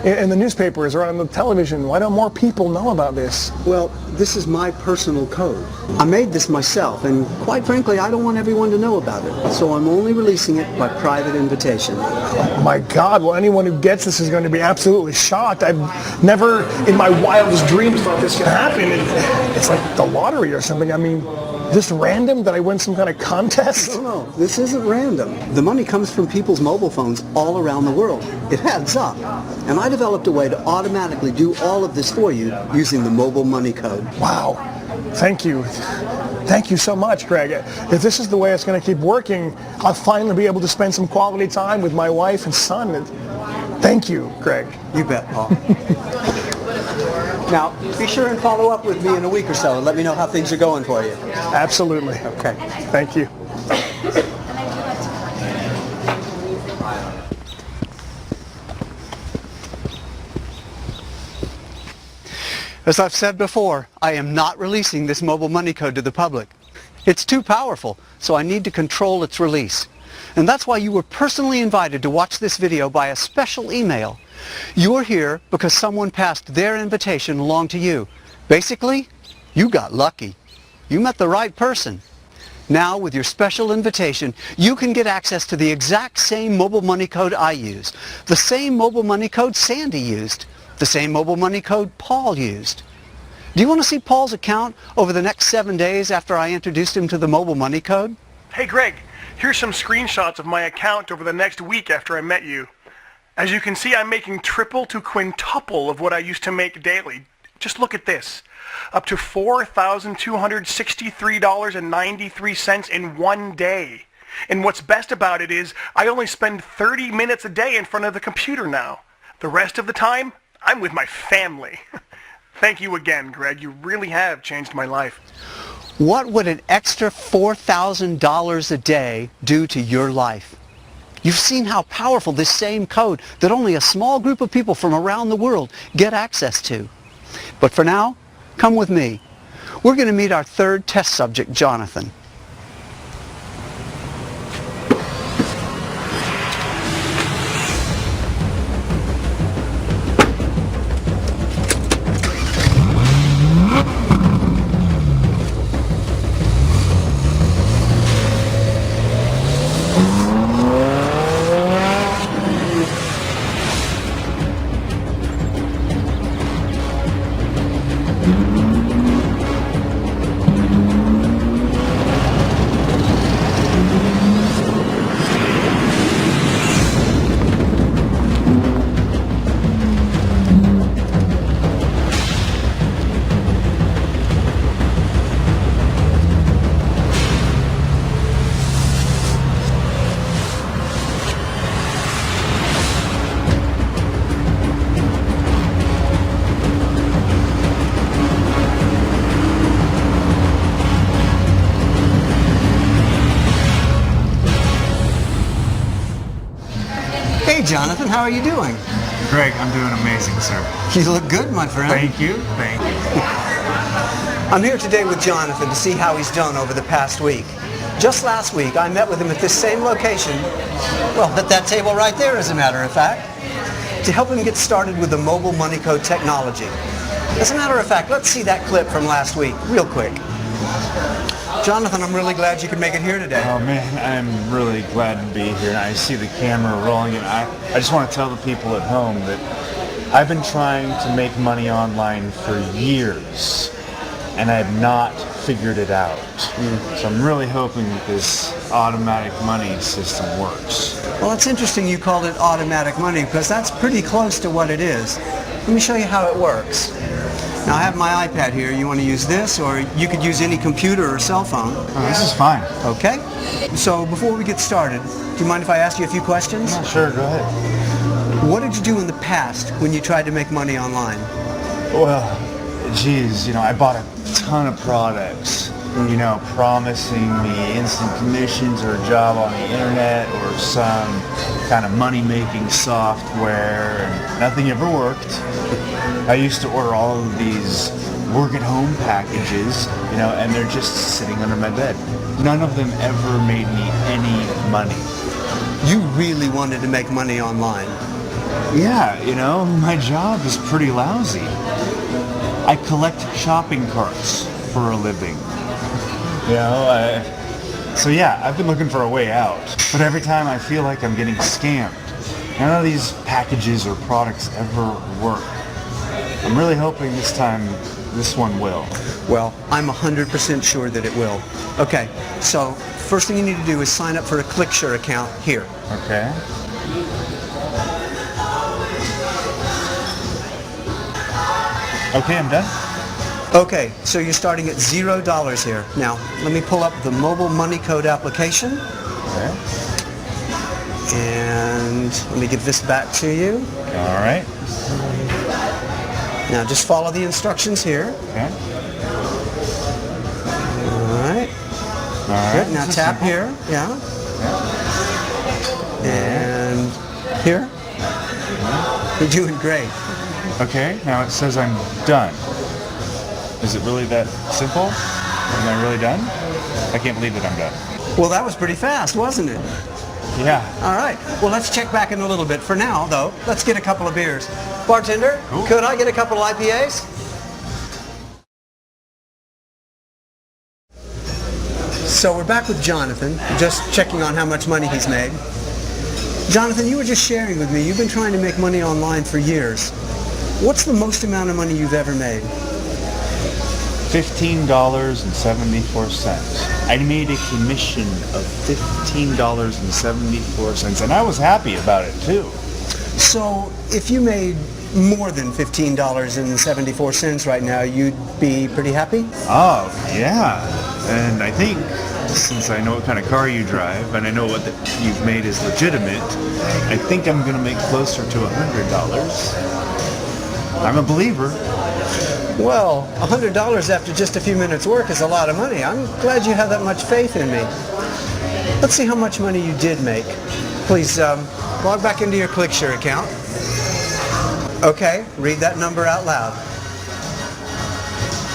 in the newspapers or on the television? Why don't more people know about this? Well, this is my personal code. I made this myself, and quite frankly, I don't want everyone to know about it. So I'm only releasing it by private invitation. Oh my God, well, anyone who gets this is going to be absolutely shocked. I've never in my wildest dreams thought this could happen. It's like the lottery or something. I mean, this random that I win some kind of contest? No, this isn't random. The money comes from people's mobile phones all around the world. It adds up. And I developed a way to automatically do all of this for you using the mobile money code. Wow. Thank you. Thank you so much, Greg. If this is the way it's going to keep working, I'll finally be able to spend some quality time with my wife and son. Thank you, Greg. You bet, Paul. Now, be sure and follow up with me in a week or so and let me know how things are going for you. Absolutely. Okay. Thank you. As I've said before, I am not releasing this mobile money code to the public. It's too powerful, so I need to control its release. And that's why you were personally invited to watch this video by a special email. You're here because someone passed their invitation along to you. Basically, you got lucky. You met the right person. Now, with your special invitation, you can get access to the exact same mobile money code I used, the same mobile money code Sandy used, the same mobile money code Paul used. Do you want to see Paul's account over the next 7 days after I introduced him to the mobile money code? Hey, Greg, here's some screenshots of my account over the next week after I met you. As you can see, I'm making triple to quintuple of what I used to make daily. Just look at this. Up to $4,263.93 in one day. And what's best about it is I only spend 30 minutes a day in front of the computer now. The rest of the time, I'm with my family. Thank you again, Greg. You really have changed my life. What would an extra $4,000 a day do to your life? You've seen how powerful this same code that only a small group of people from around the world get access to. But for now, come with me. We're going to meet our third test subject, Jonathan. Hey, Jonathan, how are you doing? Greg, I'm doing amazing, sir. You look good, my friend. Thank you. Thank you. I'm here today with Jonathan to see how he's done over the past week. Just last week, I met with him at this same location, well, at that table right there, as a matter of fact, to help him get started with the mobile money code technology. As a matter of fact, let's see that clip from last week, real quick. Jonathan, I'm really glad you could make it here today. Oh man, I'm really glad to be here. I see the camera rolling, and I just want to tell the people at home that I've been trying to make money online for years, and I have not figured it out. So I'm really hoping that this automatic money system works. Well, it's interesting you called it automatic money because that's pretty close to what it is. Let me show you how it works. Now I have my iPad here. You want to use this, or you could use any computer or cell phone. Oh, this is fine. Okay. So before we get started, do you mind if I ask you a few questions? Yeah, sure, go ahead. What did you do in the past when you tried to make money online? Well, geez, I bought a ton of products, promising me instant commissions or a job on the internet or some kind of money-making software, and nothing ever worked. I used to order all of these work-at-home packages, and they're just sitting under my bed. None of them ever made me any money. You really wanted to make money online? Yeah, my job is pretty lousy. I collect shopping carts for a living. So yeah, I've been looking for a way out. But every time I feel like I'm getting scammed. None of these packages or products ever work. I'm really hoping this time this one will. Well, I'm 100% sure that it will. Okay, so first thing you need to do is sign up for a ClickShare account here. Okay. Okay, I'm done. Okay, so you're starting at $0 here. Now, let me pull up the mobile money code application. Okay. And let me give this back to you. All right. Now just follow the instructions here. Okay. All right. Good. Now tap here. Yeah. And here. You're doing great. Okay, now it says I'm done. Is it really that simple? Am I really done? I can't believe that I'm done. Well, that was pretty fast, wasn't it? Yeah. All right. Well, let's check back in a little bit. For now, though, let's get a couple of beers. Bartender, could I get a couple of IPAs? So we're back with Jonathan, just checking on how much money he's made. Jonathan, you were just sharing with me, you've been trying to make money online for years. What's the most amount of money you've ever made? $15.74. I made a commission of $15.74, and I was happy about it too. So if you made more than $15.74 right now, you'd be pretty happy? Oh, yeah. And I think, since I know what kind of car you drive, and I know what you've made is legitimate, I think I'm going to make closer to $100. I'm a believer. Well, $100 after just a few minutes work is a lot of money. I'm glad you have that much faith in me. Let's see how much money you did make. Please log back into your ClickShare account. Okay, read that number out loud.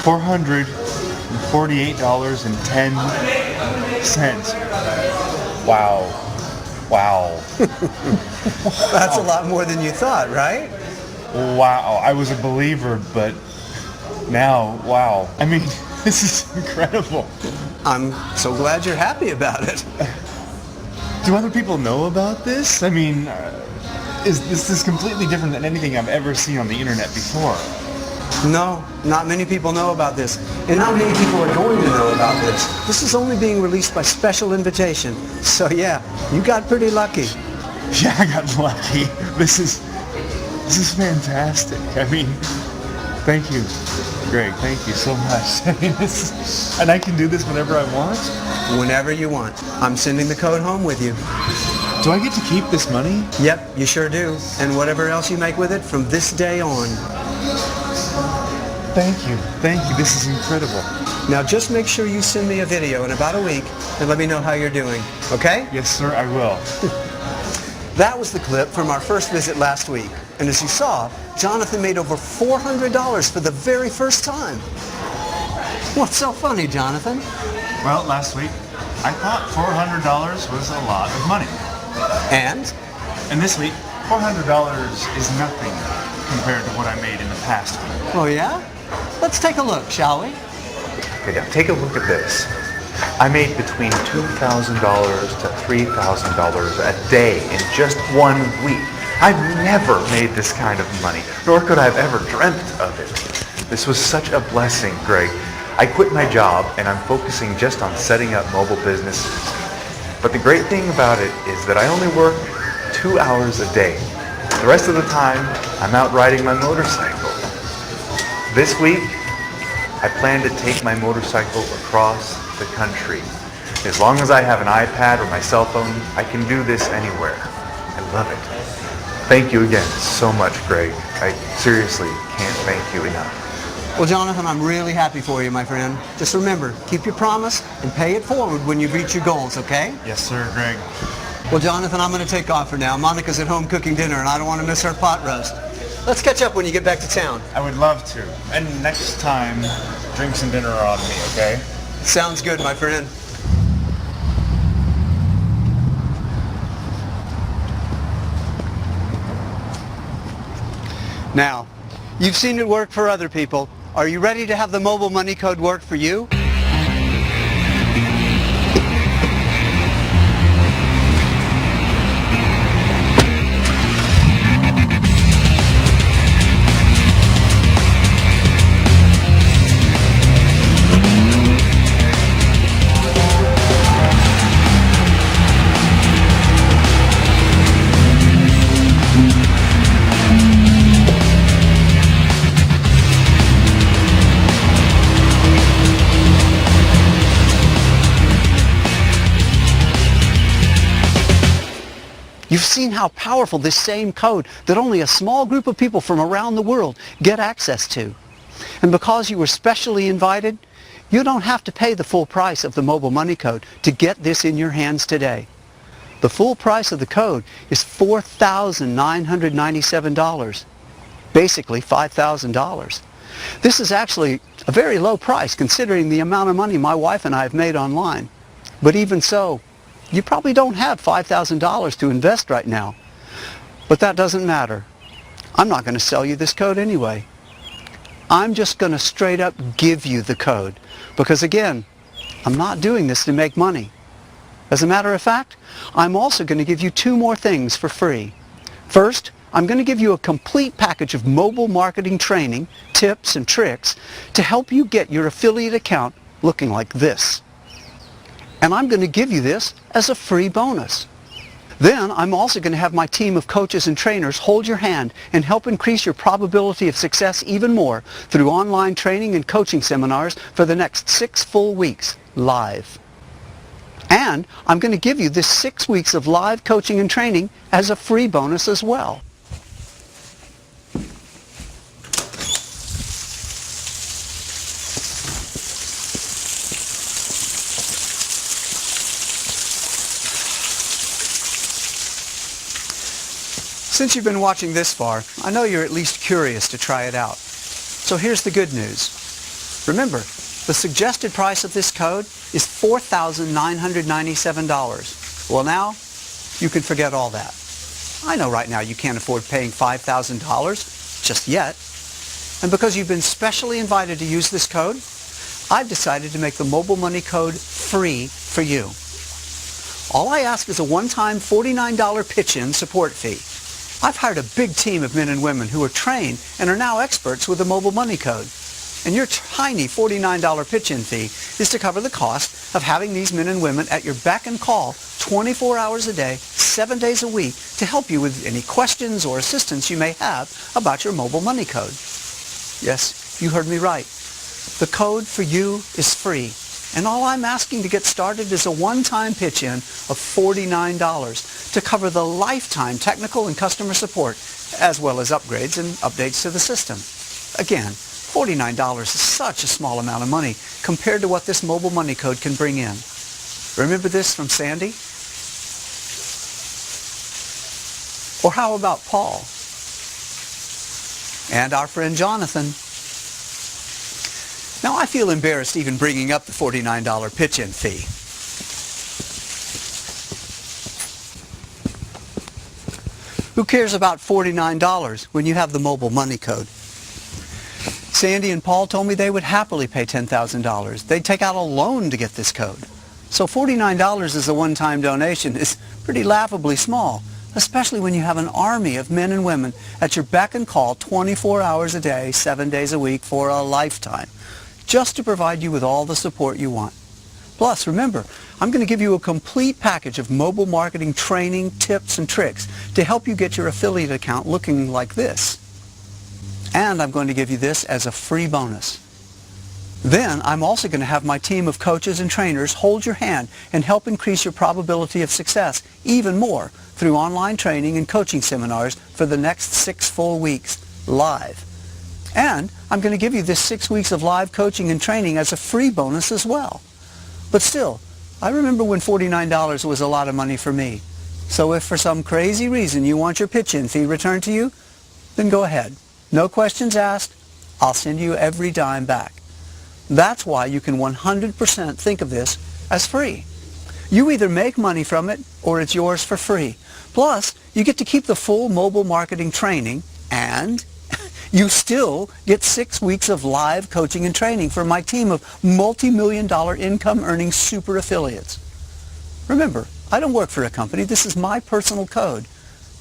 $448.10. Wow. Wow. That's a lot more than you thought, right? Wow. I was a believer, but now, wow. I mean, this is incredible. I'm so glad you're happy about it. Do other people know about this? I mean, this is completely different than anything I've ever seen on the internet before. No, not many people know about this. And not many people are going to know about this. This is only being released by special invitation. So yeah, you got pretty lucky. Yeah, I got lucky. This is fantastic. I mean, thank you, Greg. Thank you so much. I mean, and I can do this whenever I want? Whenever you want. I'm sending the code home with you. Do I get to keep this money? Yep, you sure do. And whatever else you make with it from this day on. Thank you. Thank you. This is incredible. Now just make sure you send me a video in about a week and let me know how you're doing. Okay? Yes, sir, I will. That was the clip from our first visit last week. And as you saw, Jonathan made over $400 for the very first time. What's so funny, Jonathan? Well, last week, I thought $400 was a lot of money. And this week, $400 is nothing compared to what I made in the past week. Oh yeah? Let's take a look, shall we? Okay, now take a look at this. I made between $2,000 to $3,000 a day in just 1 week. I've never made this kind of money, nor could I have ever dreamt of it. This was such a blessing, Greg. I quit my job and I'm focusing just on setting up mobile businesses. But the great thing about it is that I only work 2 hours a day. The rest of the time, I'm out riding my motorcycle. This week, I plan to take my motorcycle across the country. As long as I have an iPad or my cell phone, I can do this anywhere. I love it. Thank you again so much, Greg. I seriously can't thank you enough. Well, Jonathan, I'm really happy for you, my friend. Just remember, keep your promise and pay it forward when you reach your goals, okay? Yes, sir, Greg. Well, Jonathan, I'm going to take off for now. Monica's at home cooking dinner, and I don't want to miss her pot roast. Let's catch up when you get back to town. I would love to. And next time, drinks and dinner are on me, okay? Sounds good, my friend. Now, you've seen it work for other people. Are you ready to have the mobile money code work for you? You've seen how powerful this same code that only a small group of people from around the world get access to. And because you were specially invited, you don't have to pay the full price of the mobile money code to get this in your hands today. The full price of the code is $4,997, basically $5,000. This is actually a very low price considering the amount of money my wife and I have made online. But even so, you probably don't have $5,000 to invest right now. But that doesn't matter. I'm not going to sell you this code anyway. I'm just going to straight up give you the code. Because again, I'm not doing this to make money. As a matter of fact, I'm also going to give you 2 more things for free. First, I'm going to give you a complete package of mobile marketing training, tips, and tricks to help you get your affiliate account looking like this. And I'm going to give you this as a free bonus. Then I'm also going to have my team of coaches and trainers hold your hand and help increase your probability of success even more through online training and coaching seminars for the next 6 full weeks, live. And I'm going to give you this 6 weeks of live coaching and training as a free bonus as well. Since you've been watching this far, I know you're at least curious to try it out. So here's the good news. Remember, the suggested price of this code is $4,997. Well, now you can forget all that. I know right now you can't afford paying $5,000 just yet. And because you've been specially invited to use this code, I've decided to make the Mobile Money Code free for you. All I ask is a one-time $49 pitch-in support fee. I've hired a big team of men and women who are trained and are now experts with the Mobile Money Code. And your tiny $49 pitch-in fee is to cover the cost of having these men and women at your beck and call 24 hours a day, 7 days a week to help you with any questions or assistance you may have about your Mobile Money Code. Yes, you heard me right. The code for you is free. And all I'm asking to get started is a one-time pitch-in of $49 to cover the lifetime technical and customer support, as well as upgrades and updates to the system. Again, $49 is such a small amount of money compared to what this Mobile Money Code can bring in. Remember this from Sandy? Or how about Paul? And our friend Jonathan? Now, I feel embarrassed even bringing up the $49 pitch-in fee. Who cares about $49 when you have the Mobile Money Code? Sandy and Paul told me they would happily pay $10,000. They'd take out a loan to get this code. So $49 as a one-time donation is pretty laughably small, especially when you have an army of men and women at your beck and call 24 hours a day, 7 days a week for a lifetime, just to provide you with all the support you want. Plus, remember, I'm going to give you a complete package of mobile marketing training, tips, and tricks to help you get your affiliate account looking like this. And I'm going to give you this as a free bonus. Then, I'm also going to have my team of coaches and trainers hold your hand and help increase your probability of success even more through online training and coaching seminars for the next 6 full weeks, live. And I'm going to give you this 6 weeks of live coaching and training as a free bonus as well. But still, I remember when $49 was a lot of money for me. So if for some crazy reason you want your pitch-in fee returned to you, then go ahead. No questions asked. I'll send you every dime back. That's why you can 100% think of this as free. You either make money from it or it's yours for free. Plus, you get to keep the full mobile marketing training and you still get 6 weeks of live coaching and training from my team of multi-million-dollar income-earning super affiliates. Remember, I don't work for a company. This is my personal code.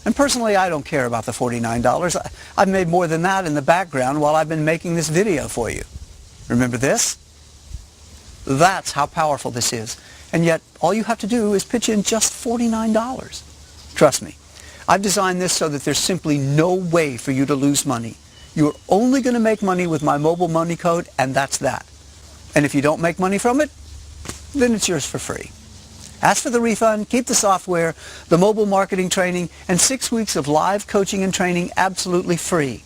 And personally, I don't care about the $49. I've made more than that in the background while I've been making this video for you. Remember this? That's how powerful this is. And yet, all you have to do is pitch in just $49. Trust me, I've designed this so that there's simply no way for you to lose money. You're only going to make money with my Mobile Money Code, and that's that. And if you don't make money from it, then it's yours for free. As for the refund, keep the software, the mobile marketing training, and 6 weeks of live coaching and training absolutely free.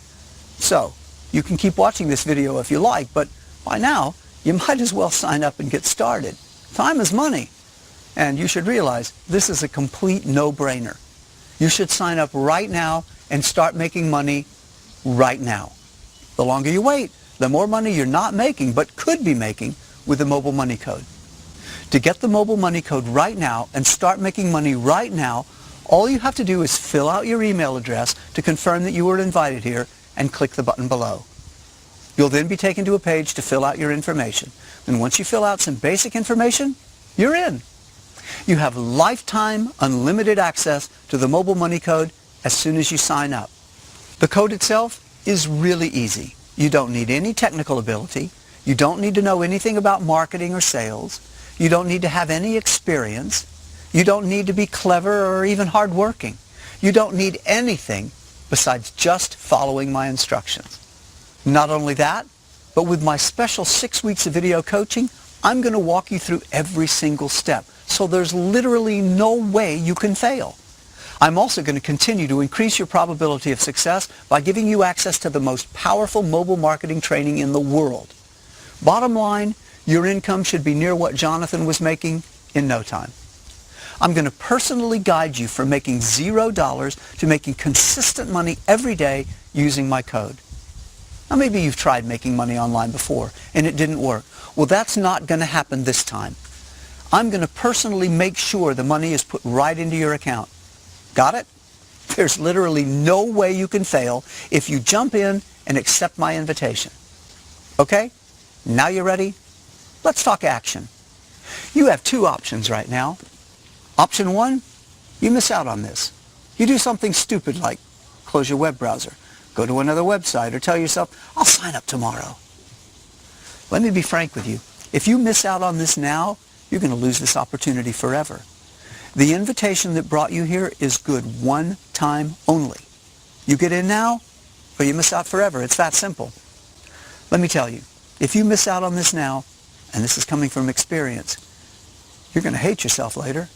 So, you can keep watching this video if you like, but by now, you might as well sign up and get started. Time is money. And you should realize this is a complete no-brainer. You should sign up right now and start making money right now. The longer you wait, the more money you're not making but could be making with the Mobile Money Code. To get the Mobile Money Code right now and start making money right now, all you have to do is fill out your email address to confirm that you were invited here and click the button below. You'll then be taken to a page to fill out your information. And once you fill out some basic information, you're in. You have lifetime unlimited access to the Mobile Money Code as soon as you sign up. The code itself is really easy. You don't need any technical ability. You don't need to know anything about marketing or sales. You don't need to have any experience. You don't need to be clever or even hardworking. You don't need anything besides just following my instructions. Not only that, but with my special 6 weeks of video coaching, I'm going to walk you through every single step. So there's literally no way you can fail. I'm also going to continue to increase your probability of success by giving you access to the most powerful mobile marketing training in the world. Bottom line, your income should be near what Jonathan was making in no time. I'm going to personally guide you from making $0 to making consistent money every day using my code. Now maybe you've tried making money online before and it didn't work. Well, that's not going to happen this time. I'm going to personally make sure the money is put right into your account. Got it? There's literally no way you can fail if you jump in and accept my invitation. Okay? Now you're ready? Let's talk action. You have 2 options right now. Option 1, you miss out on this. You do something stupid like close your web browser, go to another website, or tell yourself, I'll sign up tomorrow. Let me be frank with you. If you miss out on this now, you're going to lose this opportunity forever. The invitation that brought you here is good one time only. You get in now, or you miss out forever. It's that simple. Let me tell you, if you miss out on this now, and this is coming from experience, you're going to hate yourself later.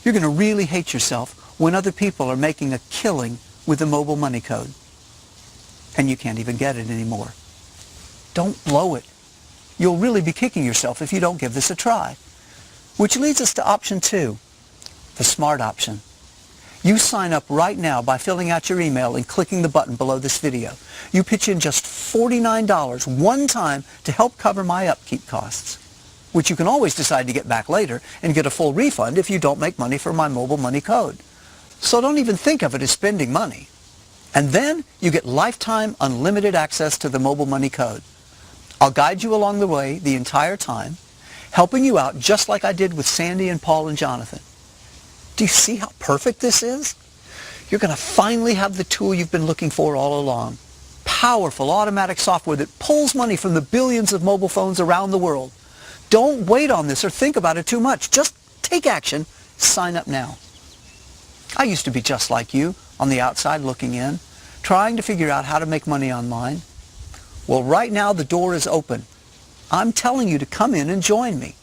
You're going to really hate yourself when other people are making a killing with the mobile money code. And you can't even get it anymore. Don't blow it. You'll really be kicking yourself if you don't give this a try. Which leads us to option 2, the smart option. You sign up right now by filling out your email and clicking the button below this video. You pitch in just $49 one time to help cover my upkeep costs, which you can always decide to get back later and get a full refund if you don't make money for my mobile money code. So don't even think of it as spending money. And then you get lifetime unlimited access to the mobile money code. I'll guide you along the way the entire time, helping you out just like I did with Sandy and Paul and Jonathan. Do you see how perfect this is? You're going to finally have the tool you've been looking for all along. Powerful automatic software that pulls money from the billions of mobile phones around the world. Don't wait on this or think about it too much. Just take action. Sign up now. I used to be just like you, on the outside looking in, trying to figure out how to make money online. Well, right now the door is open. I'm telling you to come in and join me.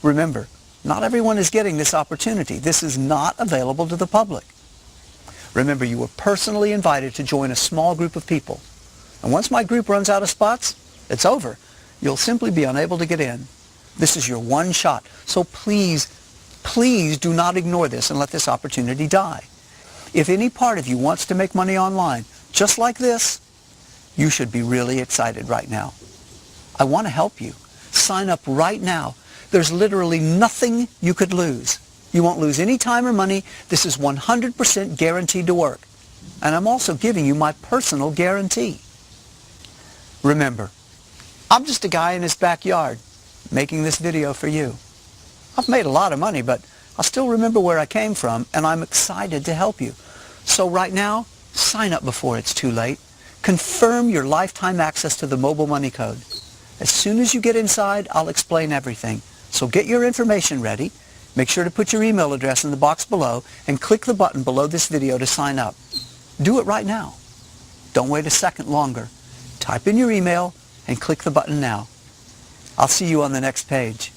Remember, not everyone is getting this opportunity. This is not available to the public. Remember, you were personally invited to join a small group of people. And once my group runs out of spots, it's over. You'll simply be unable to get in. This is your one shot. So please, please do not ignore this and let this opportunity die. If any part of you wants to make money online, just like this, you should be really excited right now. I want to help you. Sign up right now. There's literally nothing you could lose. You won't lose any time or money. This is 100% guaranteed to work. And I'm also giving you my personal guarantee. Remember, I'm just a guy in his backyard making this video for you. I've made a lot of money, but I still remember where I came from, and I'm excited to help you. So right now, sign up before it's too late. Confirm your lifetime access to the mobile money code. As soon as you get inside, I'll explain everything. So get your information ready. Make sure to put your email address in the box below and click the button below this video to sign up. Do it right now. Don't wait a second longer. Type in your email and click the button now. I'll see you on the next page.